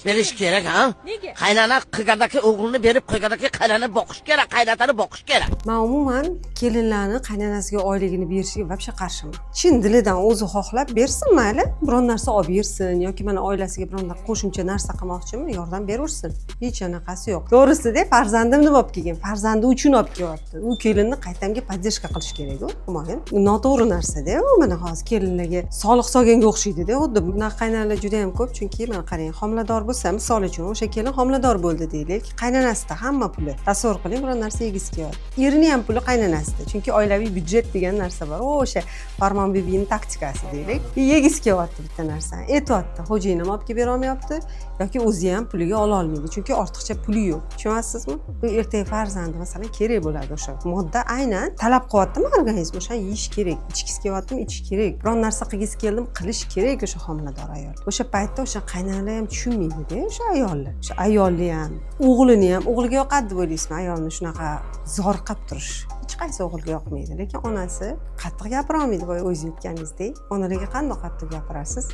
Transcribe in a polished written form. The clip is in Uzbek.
Berish kerak, ha? Nega? Qaynana qilgadagi o'g'lini berib, qilgadagi qaynani boqish kerak, qaynotani boqish kerak. Men umuman kelinlarni qaynonasiga oyligini berishiga vobshe qarshiman. Chin dilidan o'zi xohlab bersin, mayli, biron narsa olib bersin yoki mana oilasiga biron qo'shimcha narsa qilmoqchimi, yordam beraversin. Hech anaqasi yo'q. To'g'risida farzandimni olib kelgan, farzandi uchun olib kelyapti. U kelinni qaytamga podдержка qilish kerak-ku, mo'min. Noto'g'ri narsa-da, u mana hozir kelinlarga soliq solganga o'xshaydi-da. Xuddi bunaqa qaynonalar juda ham ko'p, chunki mana qarang, homilador bo'lsa, misol uchun o'sha kelin homilador bo'ldi deylik, qaynonasida hamma puli. Tasavvur qiling, biron narsa yegisi kelyapti. Erini ham puli qaynonasida, chunki oilaviy byudjet degan narsa bor. O'sha Farmon bibining taktikasi deylik. Yegisi kelyapti bitta narsani. Aytyapti, xo'jayin ham olib kelib bera olmayapti yoki o'zi ham puliga ola olmaydi, chunki ortiqcha puli yo'q. Tushunyapsizmi? Bu ertaga farzandi masalan kerak bo'ladi o'sha modda aynan talab qilyaptimi organizm, o'sha yeyish kerak, ichgisi kelyaptimi, ichish kerak. Biron narsa qilgisi keldim, qilish kerak o'sha homilador ayol. O'sha paytda o'sha qaynonalar ham tushunmaydi-da, o'sha ayollar. O'sha ayolni ham, o'g'lini ham, o'g'liga yoqadi deb o'ylaysizmi, ayolni shunaqa zorqab turish. Hech qaysi o'g'ilga yoqmaydi, lekin onasi qattiq gapira olmaydi, boya o'zingiz aytganingizdek. Onalarga qanday qattiq gapirasiz?